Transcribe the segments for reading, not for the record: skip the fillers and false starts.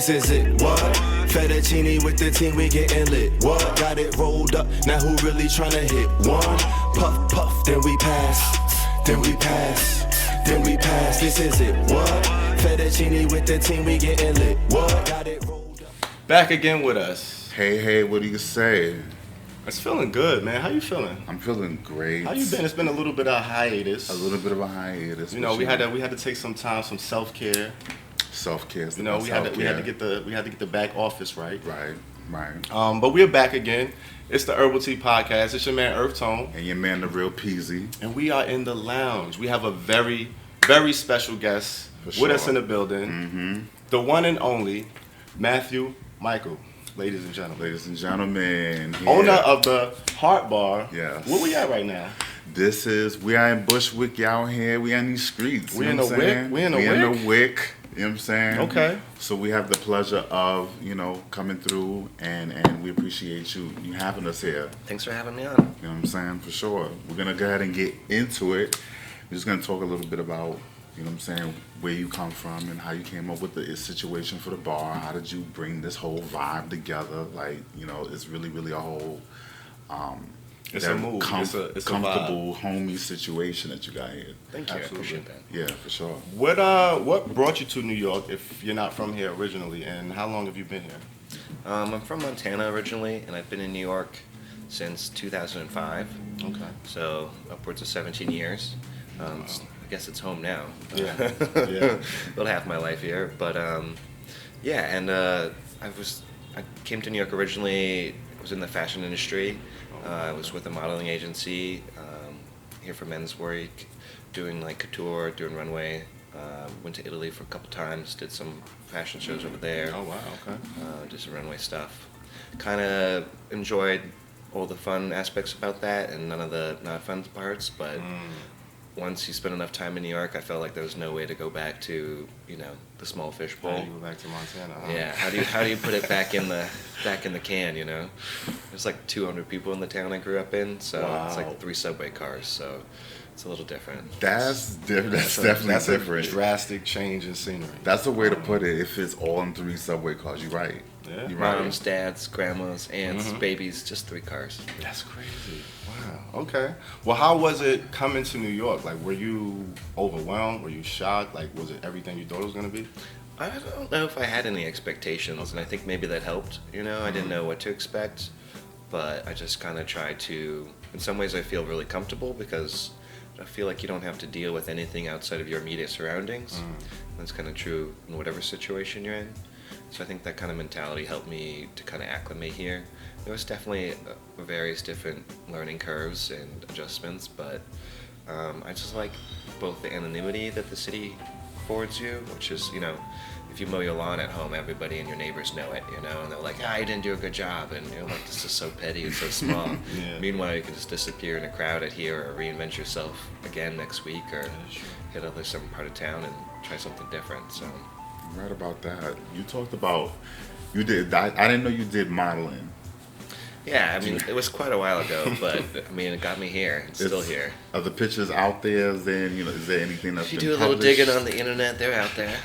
This is it, what? Fettuccine with the team, we getting lit. What? Got it rolled up, now who really tryna hit one? Puff, puff, then we pass. Then we pass. Then we pass. This is it, what? Fettuccine with the team, we getting lit. What? Got it rolled up. Back again with us. Hey, what do you say? It's feeling good, man. How you feeling? I'm feeling great. How you been? It's been a little bit of a hiatus. A little bit of a hiatus. You know, we had to take some time, some self-care. Self-care. You know, we had to get the back office right. Right. But we're back again. It's the Herbal Tea Podcast. It's your man EarthTone. And your man, the real Peasy. And we are in the lounge. We have a very, very special guest with us in the building. Mm-hmm. The one and only Matthew Michael. Ladies and gentlemen. Yeah. Owner of the Hart Bar. Yes. Where we at right now? We are in Bushwick out here. We in these streets. We in the Wick? We in the Wick. You know what I'm saying? Okay. So we have the pleasure of, coming through and we appreciate you having us here. Thanks for having me on. You know what I'm saying? For sure. We're going to go ahead and get into it. We're just going to talk a little bit about, where you come from and how you came up with the situation for the bar. How did you bring this whole vibe together? Like, it's really, really a whole it's a move. It's a comfortable, homey situation that you got here. Thank you. Absolutely. I appreciate that. Yeah, for sure. What brought you to New York if you're not from here originally, and how long have you been here? I'm from Montana originally, and I've been in New York since 2005. Okay. So upwards of 17 years. Wow. I guess it's home now. Yeah. About half my life here, but I came to New York originally. I was in the fashion industry. I was with a modeling agency here for Men's Week, doing like couture, doing runway. Went to Italy for a couple times, did some fashion shows over there. Oh wow, okay. Did some runway stuff. Kind of enjoyed all the fun aspects about that and none of the not fun parts, but once you spend enough time in New York, I felt like there was no way to go back to, the small fish bowl. You go back to Montana. Huh? Yeah. How do you put it back in the can? There's like 200 people in the town I grew up in, so It's like 3 subway cars. So it's a little different. That's different. That's definitely different. A drastic change in scenery. That's the way to put it. If it's all in 3 subway cars, you're right. Yeah. You're right. Moms, dads, grandmas, aunts, babies, just 3 cars. That's crazy. Wow. Okay. Well, how was it coming to New York? Like, were you overwhelmed? Were you shocked? Like, was it everything you thought it was going to be? I don't know if I had any expectations, and I think maybe that helped. I didn't know what to expect, but I just kind of tried to. In some ways, I feel really comfortable because I feel like you don't have to deal with anything outside of your immediate surroundings. That's kind of true in whatever situation you're in. So I think that kind of mentality helped me to kind of acclimate here. There was definitely various different learning curves and adjustments, but I just like both the anonymity that the city affords you, which is, if you mow your lawn at home, everybody and your neighbors know it, and they're like, you didn't do a good job, and you're like, this is so petty and so small. Yeah. Meanwhile, you can just disappear in a crowd at here or reinvent yourself again next week or hit some part of town and try something different. So. Right about that. You talked about, I didn't know you did modeling. Yeah, it was quite a while ago, but it got me here. It's still here. Are the pictures out there? Is there anything that's if you been do a little digging on the internet, they're out there.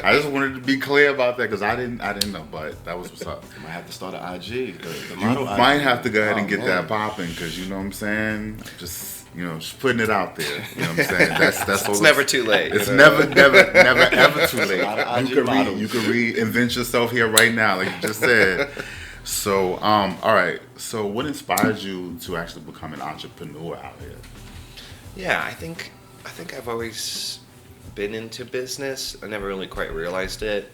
I just wanted to be clear about that because I didn't know, but that was what's up. You might have to start an IG. You might have to go ahead and get that popping because you know what I'm saying. Just putting it out there. You know what I'm saying? That's it's never too late. It's never ever too late. You can reinvent yourself here right now, like you just said. So, all right. So, what inspired you to actually become an entrepreneur out here? Yeah, I think I've always been into business. I never really quite realized it.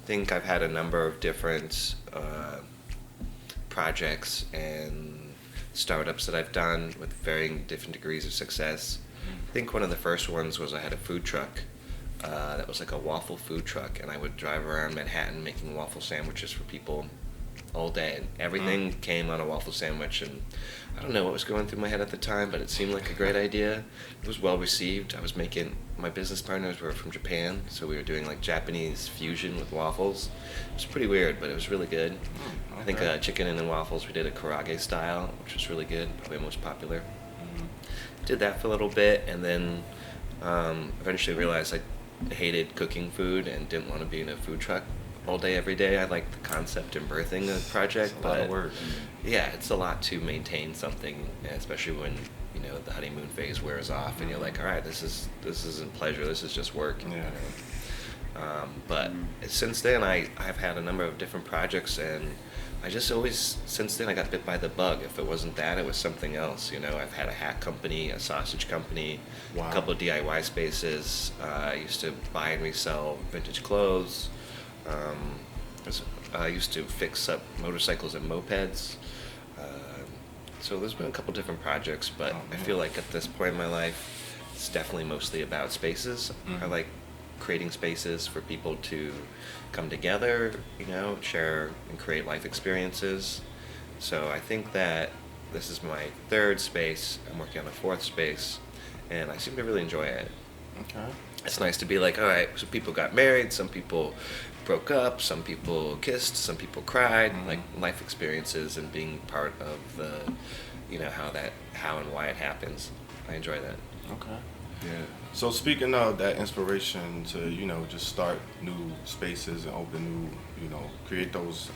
I think I've had a number of different projects and startups that I've done with varying different degrees of success. I think one of the first ones was I had a food truck that was like a waffle food truck, and I would drive around Manhattan making waffle sandwiches for people all day, and everything came on a waffle sandwich, and I don't know what was going through my head at the time, but it seemed like a great idea. It was well received. My business partners were from Japan, so we were doing like Japanese fusion with waffles. It was pretty weird, but it was really good. Okay. I think chicken and waffles, we did a karage style, which was really good, probably most popular. Did that for a little bit, and then eventually realized hated cooking food and didn't want to be in a food truck all day every day. I like the concept and birthing a project, It's a lot of work. yeah, it's a lot to maintain something, especially when the honeymoon phase wears off and you're like, all right, this isn't pleasure, this is just work. Yeah. But since then, I've had a number of different projects, and I just always, since then, I got bit by the bug. If it wasn't that, it was something else. I've had a hat company, a sausage company, Wow. a couple of DIY spaces. I used to buy and resell vintage clothes. I used to fix up motorcycles and mopeds. So there's been a couple different projects, but I feel like at this point in my life, it's definitely mostly about spaces. I like creating spaces for people to come together, share and create life experiences. So I think that this is my third space. I'm working on a fourth space, and I seem to really enjoy it. Okay. It's nice to be like, all right, some people got married, some people broke up, some people kissed, some people cried, like life experiences and being part of the, how and why it happens. I enjoy that. Okay. Yeah. So speaking of that inspiration to, just start new spaces and open new, create those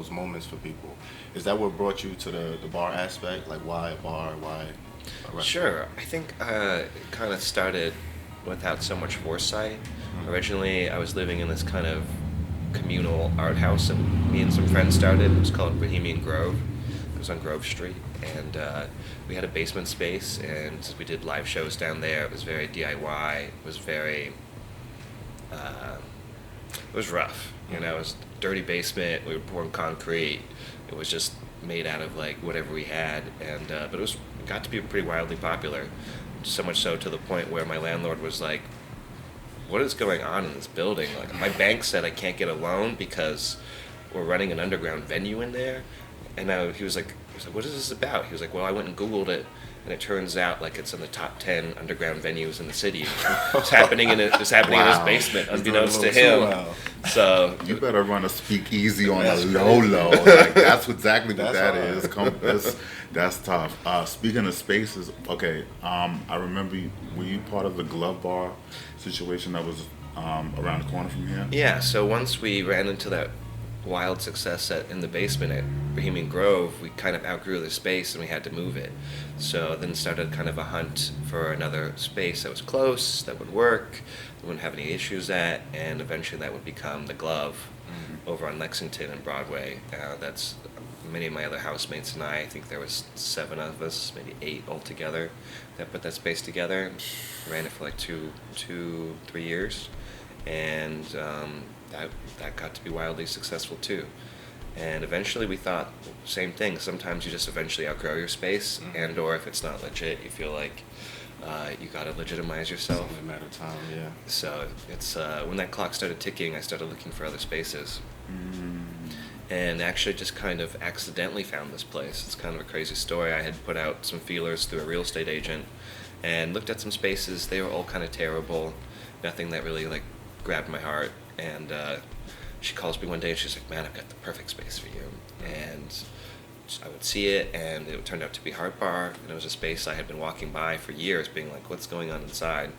moments for people, is that what brought you to the bar aspect? Like why a bar, why a restaurant? Sure. I think it kind of started without so much foresight. Originally, I was living in this kind of communal art house that me and some friends started. It was called Bohemian Grove. It was on Grove Street, and we had a basement space, and we did live shows down there. It was very DIY. It was very, it was rough. It was a dirty basement. We were pouring concrete. It was just made out of like whatever we had, and but it got to be pretty wildly popular. So much so to the point where my landlord was like, what is going on in this building? Like, my bank said I can't get a loan because we're running an underground venue in there. And he was like, what is this about? He was like, well, I went and Googled it, and it turns out like it's in the top 10 underground venues in the city. It's happening in his basement, unbeknownst to him. So You better run a speakeasy on a low. Like, that's exactly what that is. That's tough. Speaking of spaces, okay, I remember, were you part of the Glove Bar situation that was around the corner from here? yeah, so once we ran into that wild success in the basement at Bohemian Grove, we kind of outgrew the space and we had to move it. So then started kind of a hunt for another space that was close, that would work, that wouldn't have any issues at, and eventually that would become the Glove over on Lexington and Broadway. That's many of my other housemates and I think there was 7 of us, maybe 8 altogether, that put that space together. Ran it for like 3 years, and that got to be wildly successful too. And eventually we thought, same thing, sometimes you just eventually outgrow your space, and or if it's not legit, you feel like you gotta legitimize yourself. It's only a matter of time, yeah. So it's when that clock started ticking, I started looking for other spaces. And actually just kind of accidentally found this place. It's kind of a crazy story. I had put out some feelers through a real estate agent and looked at some spaces. They were all kind of terrible, nothing that really like grabbed my heart. And she calls me one day and she's like, man, I've got the perfect space for you. And I would see it, and it turned out to be Hart Bar, and it was a space I had been walking by for years being like, what's going on inside?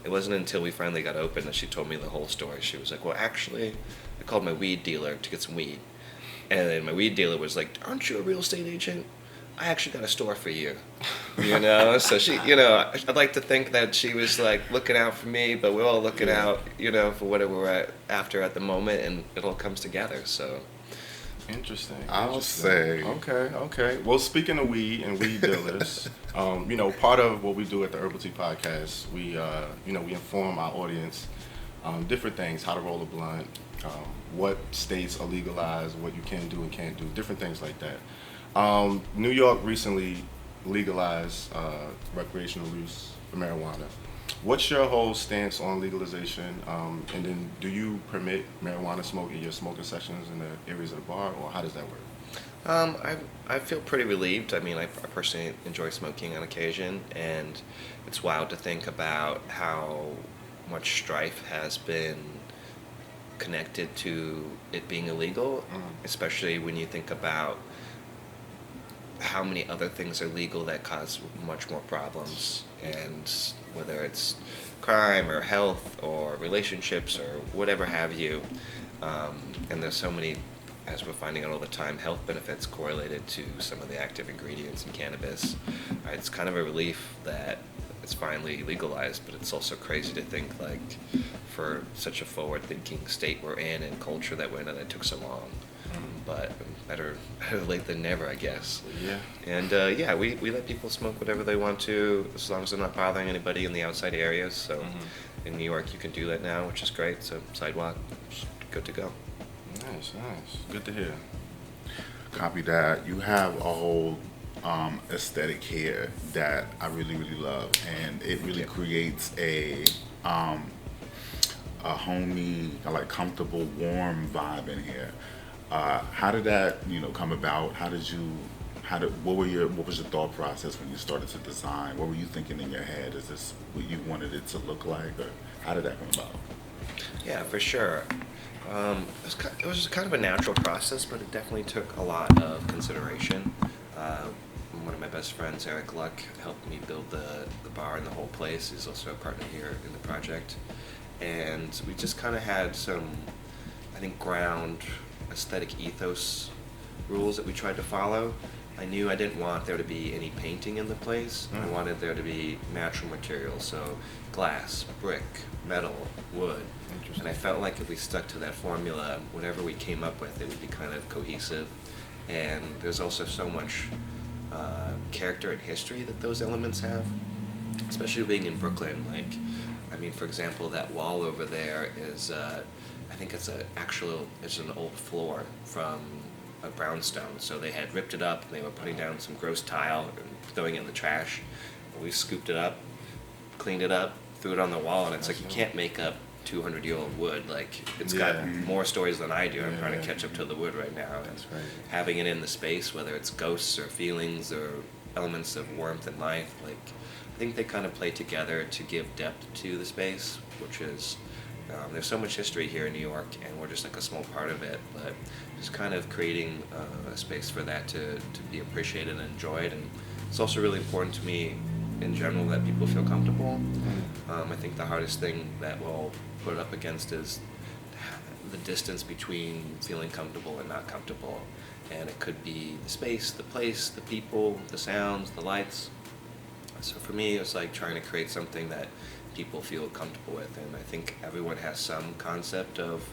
It wasn't until we finally got open that she told me the whole story. She was like, well, actually, I called my weed dealer to get some weed. And then my weed dealer was like, aren't you a real estate agent? I actually got a store for you. So she, I'd like to think that she was like looking out for me, but we're all looking out, for whatever we're after at the moment, and it all comes together, so. Interesting. I'll say. Okay. Well, speaking of weed and weed dealers, part of what we do at the Herbal Tea Podcast, we inform our audience different things, how to roll a blunt, what states are legalized, what you can do and can't do, different things like that. New York recently legalized recreational use for marijuana. What's your whole stance on legalization? And then do you permit marijuana smoke in your smoking sessions in the areas of the bar, or how does that work? I feel pretty relieved. I mean, I personally enjoy smoking on occasion, and it's wild to think about how much strife has been connected to it being illegal, especially when you think about how many other things are legal that cause much more problems, and whether it's crime or health or relationships or whatever have you. And there's so many, as we're finding out all the time, health benefits correlated to some of the active ingredients in cannabis. It's kind of a relief that it's finally legalized, but it's also crazy to think, like, for such a forward-thinking state we're in and culture that we're in, that it took so long. But better late than never, I guess. Yeah. And we let people smoke whatever they want to, as long as they're not bothering anybody in the outside areas. So in New York, you can do that now, which is great. So sidewalk, good to go. Nice. Good to hear. Copy that. You have a whole aesthetic here that I really, really love, and it really creates a homey, like comfortable, warm vibe in here. How did that, come about? What was your thought process when you started to design? What were you thinking in your head? Is this what you wanted it to look like, or how did that come about? Yeah, for sure. It was kind of a natural process, but it definitely took a lot of consideration. One of my best friends, Eric Luck, helped me build the bar and the whole place. He's also a partner here in the project. And we just kind of had some, I think, ground aesthetic ethos rules that we tried to follow. I knew I didn't want there to be any painting in the place. I wanted there to be natural materials, so glass, brick, metal, wood. And I felt like if we stuck to that formula, whatever we came up with, it would be kind of cohesive. And there's also so much character and history that those elements have, especially being in Brooklyn. For example, that wall over there is, I think it's an old floor from a brownstone. So they had ripped it up, and they were putting down some gross tile and throwing it in the trash. And we scooped it up, cleaned it up, threw it on the wall, and it's like you can't make up 200-year-old wood. Like, it's got more stories than I do. I'm trying to catch up to the wood right now. And That's right. having it in the space, whether it's ghosts or feelings or elements of warmth and life, like, I think they kind of play together to give depth to the space, which is, there's so much history here in New York, and we're just like a small part of it, but just kind of creating a space for that to be appreciated and enjoyed. And it's also really important to me in general that people feel comfortable. I think the hardest thing that we'll put up against is the distance between feeling comfortable and not comfortable. And it could be the space, the place, the people, the sounds, the lights. So for me, it was like trying to create something that people feel comfortable with. And I think everyone has some concept of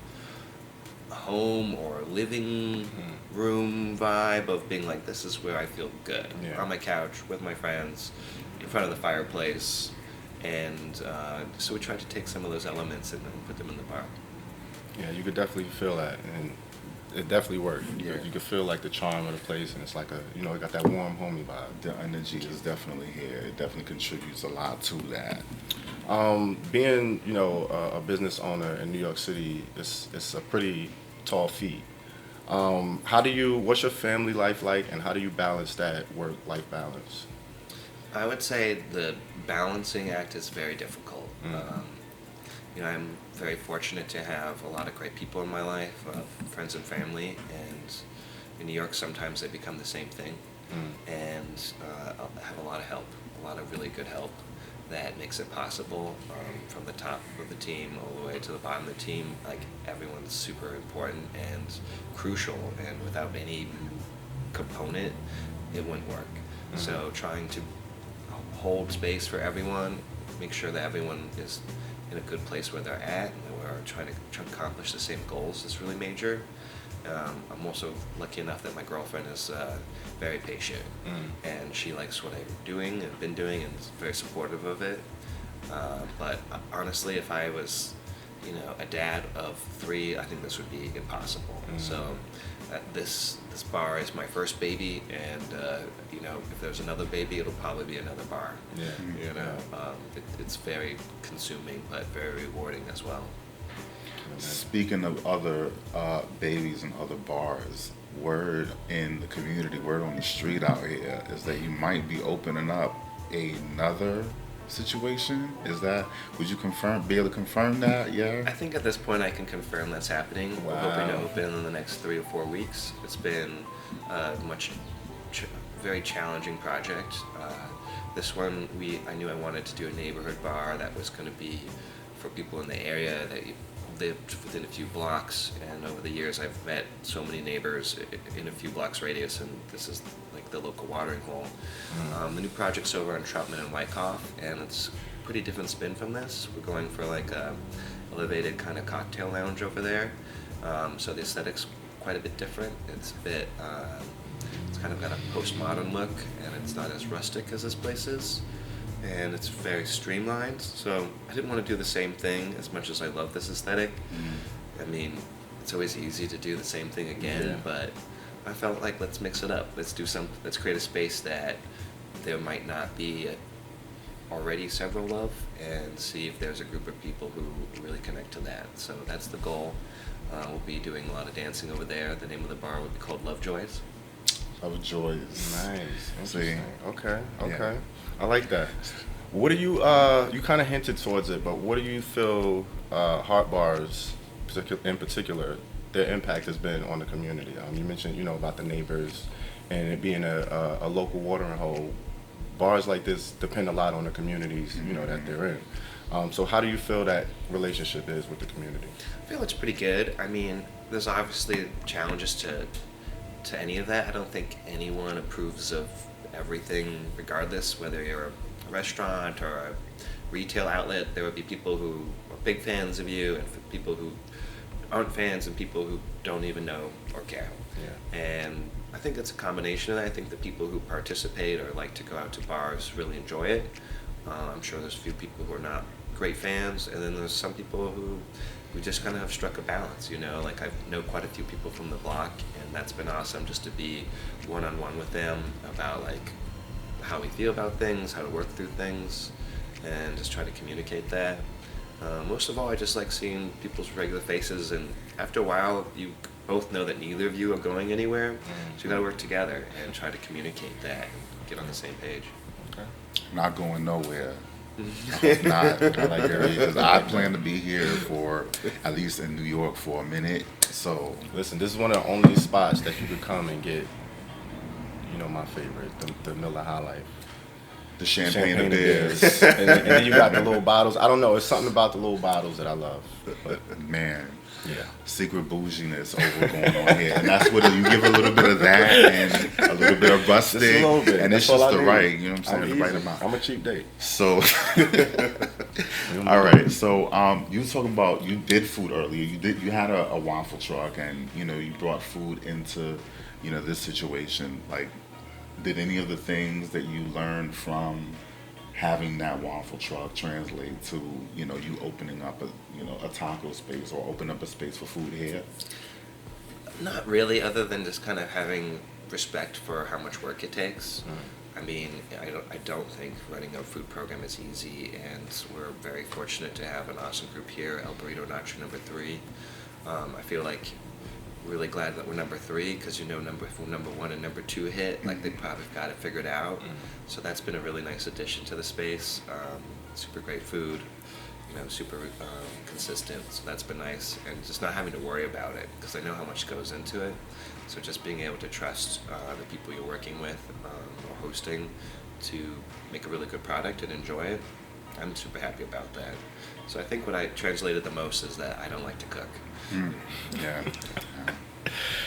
a home or living room vibe of being like, this is where I feel good. On my couch with my friends, in front of the fireplace. And so we tried to take some of those elements and then put them in the bar. Yeah, you could definitely feel that, and it definitely worked. You could feel like the charm of the place, and it's like it got that warm, homey vibe. The energy is definitely here. It definitely contributes a lot to that. Being, a business owner in New York City, it's a pretty tall feat. What's your family life like, and how do you balance that work-life balance? I would say the balancing act is very difficult. I'm very fortunate to have a lot of great people in my life, friends and family, and in New York sometimes they become the same thing. And I have a lot of help, a lot of really good help that makes it possible, from the top of the team all the way to the bottom of the team. Like, everyone's super important and crucial, and without any component, it wouldn't work. So trying to hold space for everyone, make sure that everyone is in a good place where they're at, and that we're trying to accomplish the same goals is really major. I'm also lucky enough that my girlfriend is very patient, and she likes what I'm doing and been doing, and is very supportive of it. But honestly, if I was, a dad of 3, I think this would be impossible. So this bar is my first baby, and if there's another baby, it'll probably be another bar. It's very consuming, but very rewarding as well. Speaking of other babies and other bars, word in the community, word on the street out here is that you might be opening up another situation. Would you be able to confirm that? Yeah. I think at this point I can confirm that's happening. Wow. We're hoping to open in the next 3 or 4 weeks. It's been a very challenging project. This one, I knew I wanted to do a neighborhood bar that was going to be for people in the area that lived within a few blocks. And over the years, I've met so many neighbors in a few blocks radius, and this is like the local watering hole. The new project's over on Troutman and Wyckoff, and it's a pretty different spin from this. We're going for like a elevated kind of cocktail lounge over there. So the aesthetic's quite a bit different. It's a bit, it's kind of got a postmodern look, and it's not as rustic as this place is. And it's very streamlined, so I didn't want to do the same thing as much as I love this aesthetic. I mean, it's always easy to do the same thing again, but I felt like let's mix it up. Let's create a space that there might not be already several of, and see if there's a group of people who really connect to that. So that's the goal. We'll be doing a lot of dancing over there. The name of the bar would be called Lovejoys. Lovejoys. Nice. See? Okay. Yeah. I like that. What do you, you kind of hinted towards it, but what do you feel Hart Bars, in particular, their impact has been on the community? You mentioned, about the neighbors and it being a local watering hole. Bars like this depend a lot on the communities, that they're in. So how do you feel that relationship is with the community? I feel it's pretty good. I mean, there's obviously challenges to any of that. I don't think anyone approves of everything, regardless whether you're a restaurant or a retail outlet. There would be people who are big fans of you, and people who aren't fans, and people who don't even know or care. Yeah. And I think it's a combination of that. I think the people who participate or like to go out to bars really enjoy it. I'm sure there's a few people who are not great fans, and then there's some people who we just kind of have struck a balance, Like I know quite a few people from the block, and that's been awesome just to be one-on-one with them about like how we feel about things, how to work through things, and just try to communicate that. Most of all, I just like seeing people's regular faces, and after a while, you both know that neither of you are going anywhere, so you got to work together and try to communicate that, and get on the same page. Okay. Not going nowhere. I like that because I plan to be here for at least in New York for a minute. So listen, this is one of the only spots that you could come and get, my favorite, the Miller High Life. the champagne of beers. and then you got the little bottles. I don't know, it's something about the little bottles that I love. But man, yeah. Secret bouginess over going on here, and that's what you give a little bit of that and a little bit of rustic, just a little bit. And That's it's just all I the need. right, you know what I'm saying, the right easy. amount. I'm a cheap date. So, all right. So, you were talking about you did food earlier. You had a waffle truck, and you brought food into this situation. Like, did any of the things that you learned from having that waffle truck translate to you opening up a taco space or open up a space for food here? Not really, other than just kind of having respect for how much work it takes. I mean, I don't think running a food program is easy, and we're very fortunate to have an awesome group here, El Burrito Nacho number 3. I feel like really glad that we're number 3, because if number 1 and number 2 hit, like they probably got it figured out. So that's been a really nice addition to the space. Super great food, super consistent, so that's been nice, and just not having to worry about it, because I know how much goes into it. So just being able to trust the people you're working with or hosting to make a really good product and enjoy it, I'm super happy about that. So I think what I translated the most is that I don't like to cook. Yeah.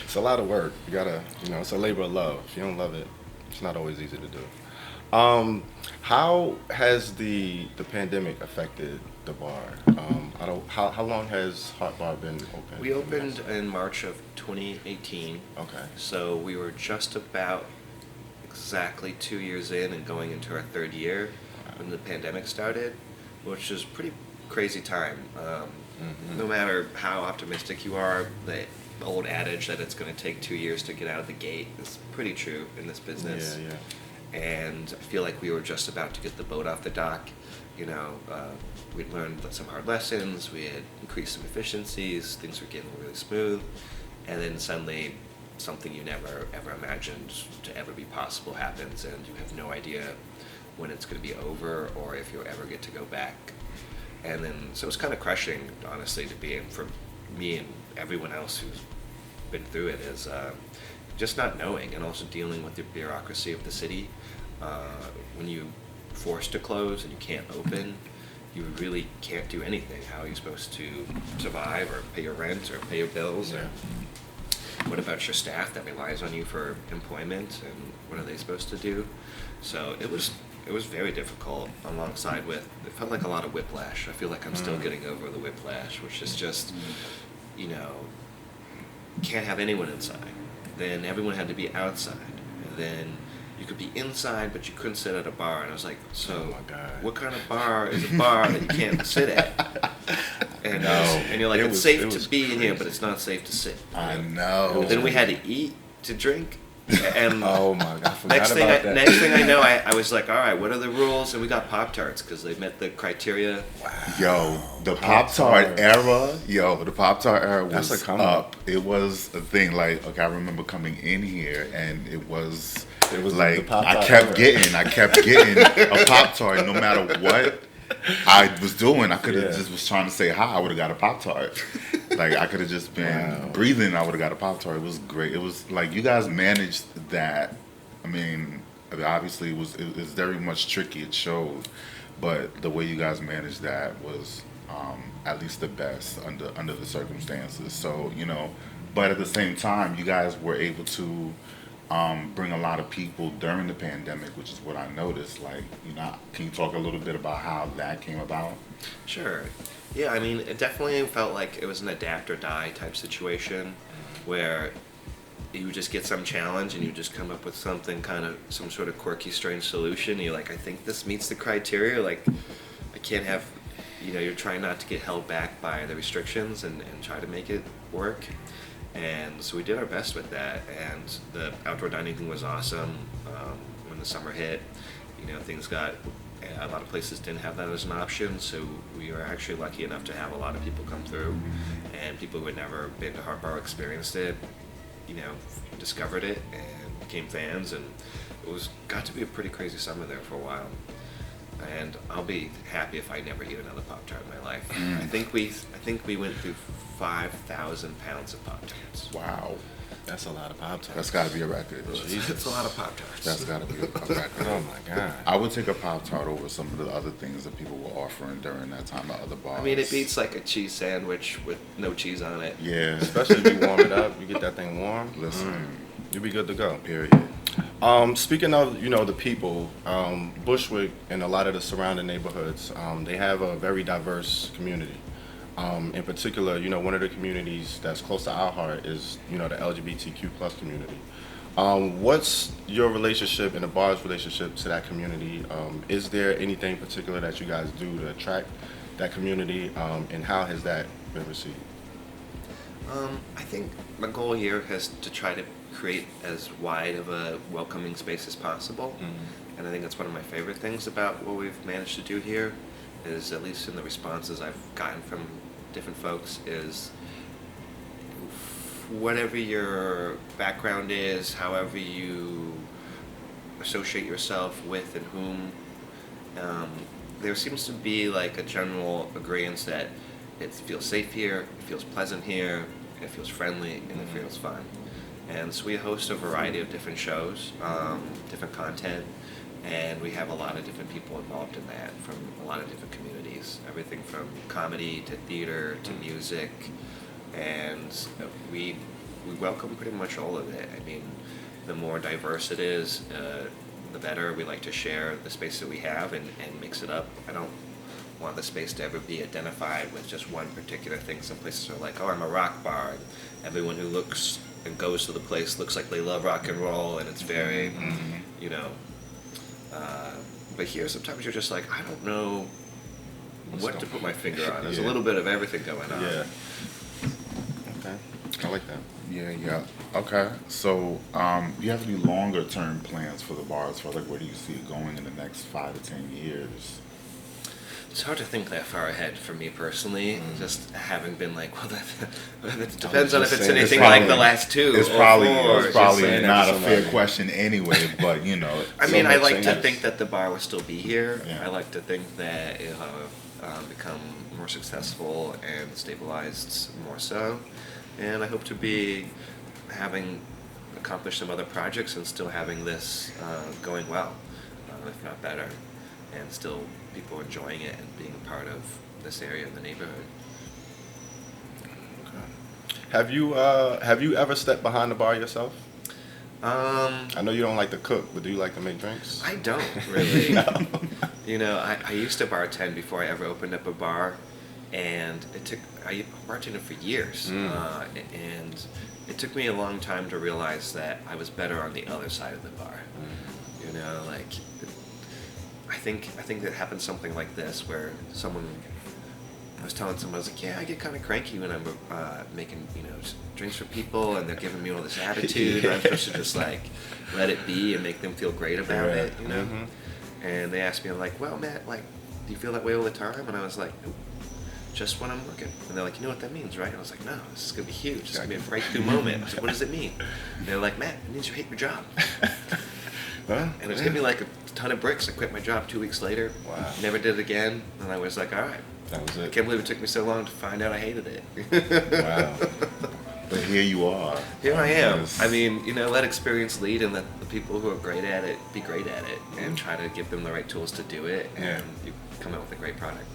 It's a lot of work. You gotta, it's a labor of love. If you don't love it, it's not always easy to do. How has the pandemic affected the bar? How long has Hart Bar been open? We opened in March of 2018. Okay. So we were just about exactly 2 years in and going into our 3rd year when the pandemic started, which was a pretty crazy time. No matter how optimistic you are, the old adage that it's going to take 2 years to get out of the gate is pretty true in this business. Yeah. And I feel like we were just about to get the boat off the dock. We'd learned some hard lessons, we had increased some efficiencies, things were getting really smooth, and then suddenly something you never ever imagined to ever be possible happens, and you have no idea when it's going to be over or if you'll ever get to go back. And then, so it's kind of crushing, honestly, to be in for me and everyone else who's been through it, is just not knowing, and also dealing with the bureaucracy of the city. When you forced to close and you can't open, you really can't do anything. How are you supposed to survive or pay your rent or pay your bills? Yeah. Or what about your staff that relies on you for employment, and what are they supposed to do? So it was very difficult, alongside with, it felt like a lot of whiplash. I feel like I'm still getting over the whiplash, which is just, you know, can't have anyone inside. Then everyone had to be outside. And then you could be inside, but you couldn't sit at a bar. And I was like, so Oh my God. what kind of bar is a bar that you can't sit at? And, and you're like, It it's was- safe it to was be in here, but crazy. it's not safe to sit. I know. And then we had to eat, to drink. And Oh my God, I forgot next thing about I know, I was like, all right, what are the rules? And we got Pop-Tarts because they met the criteria. Yo, the Pop-Tart. Pop-Tart era, the Pop-Tart era That's was a come up. It was a thing. Like, okay, I remember coming in here and it was the like, Pop-Tart I kept era. getting a Pop-Tart no matter what I was doing. I could have Yeah. just was trying to say hi, I would have got a Pop-Tart. Like, I could have just been breathing, I would have got a Pop-Tart. It was great. It was like, you guys managed that. I mean, obviously it was very much tricky, it showed, but the way you guys managed that was at least the best under the circumstances. So, you know, but at the same time, you guys were able to bring a lot of people during the pandemic, which is what I noticed. Like, you know, can you talk a little bit about how that came about? Sure. Yeah, I mean, it definitely felt like it was an adapt or die type situation where you just get some challenge and you just come up with something kind of, some sort of quirky, strange solution. And you're like, I think this meets the criteria. Like, I can't have, you know, you're trying not to get held back by the restrictions and try to make it work. And so we did our best with that. And the outdoor dining thing was awesome. When the summer hit, you know, things got, a lot of places didn't have that as an option, so we were actually lucky enough to have a lot of people come through, and people who had never been to Hart Bar experienced it, you know, discovered it and became fans, and it got to be a pretty crazy summer there for a while. And I'll be happy if I never eat another Pop-Tart in my life. I think we went through 5,000 pounds of Pop-Tarts. Wow. That's a lot of Pop-Tarts. That's got to be a record. It's a lot of Pop-Tarts. That's got to be a record. Oh my God. I would take a Pop-Tart over some of the other things that people were offering during that time at other bars. I mean, it beats like a cheese sandwich with no cheese on it. Yeah. Especially if you warm it up, you get that thing warm. Listen. You'll be good to go. Period. Speaking of, you know, the people, Bushwick and a lot of the surrounding neighborhoods, they have a very diverse community. In particular, you know, one of the communities that's close to our heart is, you know, the LGBTQ plus community. What's your relationship and the bar's relationship to that community? Is there anything particular that you guys do to attract that community, and how has that been received? I think my goal here is to try to create as wide of a welcoming space as possible. And I think that's one of my favorite things about what we've managed to do here, is at least in the responses I've gotten from different folks, is whatever your background is, however you associate yourself with and whom, there seems to be like a general agreement that it feels safe here, it feels pleasant here, it feels friendly, and it feels fun. And so we host a variety of different shows, different content, and we have a lot of different people involved in that from a lot of different communities. Everything from comedy to theater to music, and we welcome pretty much all of it. I mean, the more diverse it is, the better. We like to share the space that we have and mix it up. I don't want the space to ever be identified with just one particular thing. Some places are like, oh, I'm a rock bar, and everyone who looks and goes to the place looks like they love rock and roll, and it's very, you know. But here, sometimes you're just like, I don't know what to put my finger on. There's a little bit of everything going on. Yeah. Okay. I like that. Yeah. Okay. So, do you have any longer term plans for the bar as far as like where do you see it going in the next 5 to 10 years? It's hard to think that far ahead for me personally, just having been like, well, it depends on if it's saying, anything it's like probably- the last two. It's or probably four, it's just probably saying that not to a fair somebody. question anyway, but you know. I mean, I much like saying to that. think that the bar will still be here. Yeah. I like to think that it'll have become more successful and stabilized more so. And I hope to be having accomplished some other projects and still having this going well, if not better. and still people enjoying it and being a part of this area in the neighborhood. Have you ever stepped behind the bar yourself? I know you don't like to cook, but do you like to make drinks? I don't really. No. You know, I used to bartend before I ever opened up a bar, and I bartended for years, and it took me a long time to realize that I was better on the other side of the bar. You know, like I think that happened something like this where I was telling someone, I was like, yeah, I get kind of cranky when I'm making, drinks for people, and they're giving me all this attitude. I'm supposed to just like let it be and make them feel great about it, you know. And they asked me, I'm like, well, Matt, like, do you feel that way all the time? And I was like, nope, just when I'm working. And they're like, you know what that means, right? And I was like, no, this is gonna be huge. It's gonna be a breakthrough moment. I said, what does it mean? And they're like, Matt, it means you hate your job. And it hit me like a ton of bricks. I quit my job 2 weeks later. Wow. Never did it again. And I was like, all right. That was I it. can't believe it took me so long to find out I hated it. Wow. But here you are. Here I am. Yes. I mean, let experience lead, and let the people who are great at it be great at it, and try to give them the right tools to do it, and you come out with a great product.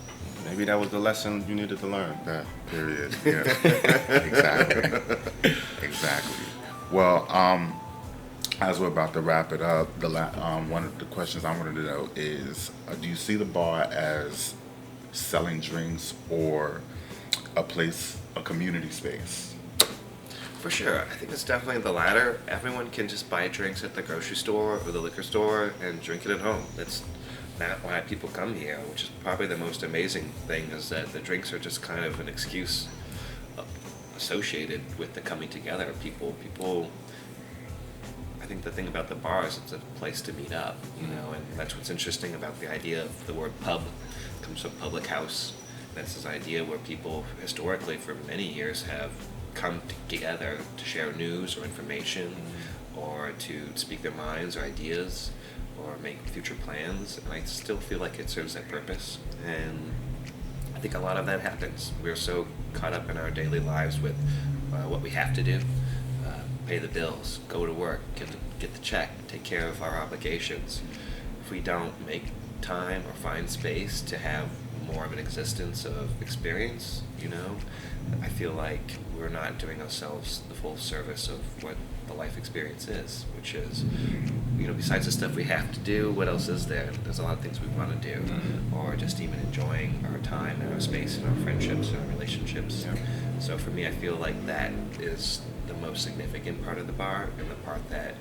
Maybe that was the lesson you needed to learn. That period. Yeah. Exactly. Well, as we're about to wrap it up, one of the questions I wanted to know is, do you see the bar as selling drinks or a community space? For sure. I think it's definitely the latter. Everyone can just buy drinks at the grocery store or the liquor store and drink it at home. That's not why people come here, which is probably the most amazing thing, is that the drinks are just kind of an excuse associated with the coming together of people. I think the thing about the bar is it's a place to meet up, and that's what's interesting about the idea of the word pub. It comes from public house. That's this idea where people historically for many years have come together to share news or information, or to speak their minds or ideas, or make future plans. And I still feel like it serves that purpose. And I think a lot of that happens. We're so caught up in our daily lives with what we have to do, pay the bills, go to work, get the check, take care of our obligations. If we don't make time or find space to have more of an existence of experience, I feel like we're not doing ourselves the full service of what the life experience is, which is, besides the stuff we have to do, what else is there? There's a lot of things we want to do, or just even enjoying our time and our space and our friendships and our relationships. Yeah. So for me, I feel like that is the most significant part of the bar, and the part that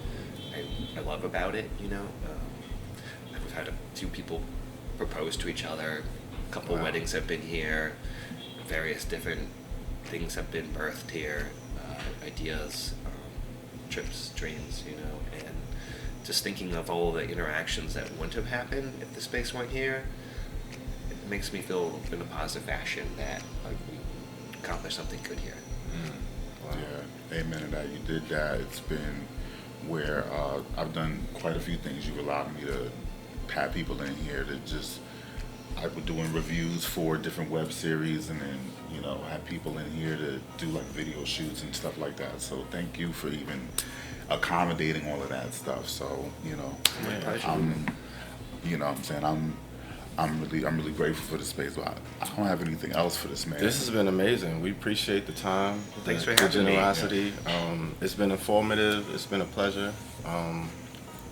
I love about it. We've had a few people propose to each other, a couple weddings have been here, various different things have been birthed here, ideas, trips, dreams, and just thinking of all the interactions that wouldn't have happened if the space weren't here, it makes me feel in a positive fashion that we accomplished something good here. Wow. Yeah, amen to that. You did that. It's been where I've done quite a few things. You've allowed me to have people in here to just, I was doing reviews for different web series, and then have people in here to do like video shoots and stuff like that. So thank you for even accommodating all of that stuff. So My pleasure. I'm saying I'm really grateful for the space. But I don't have anything else for this, man. This has been amazing. We appreciate the time, Thanks for the having me. generosity. It's been informative. It's been a pleasure.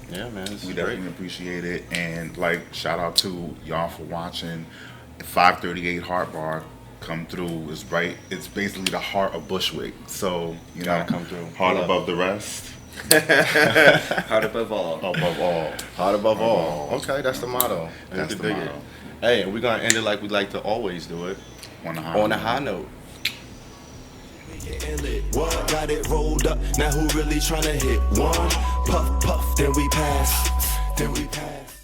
Yeah, man, this We is definitely great. appreciate it, and shout out to y'all for watching. 538 Hart Bar, come through. It's basically the heart of Bushwick. So Gotta come through. Heart Yeah. above the rest. Heart above all. Above all. Heart above all. all. Okay, that's the motto. That's You the can dig motto. it. Hey, and we're gonna end it like we like to always do it, On on a high note. We getting lit. What? Got it rolled up. Now who really tryna hit one? Puff, puff, then we pass. Then we pass.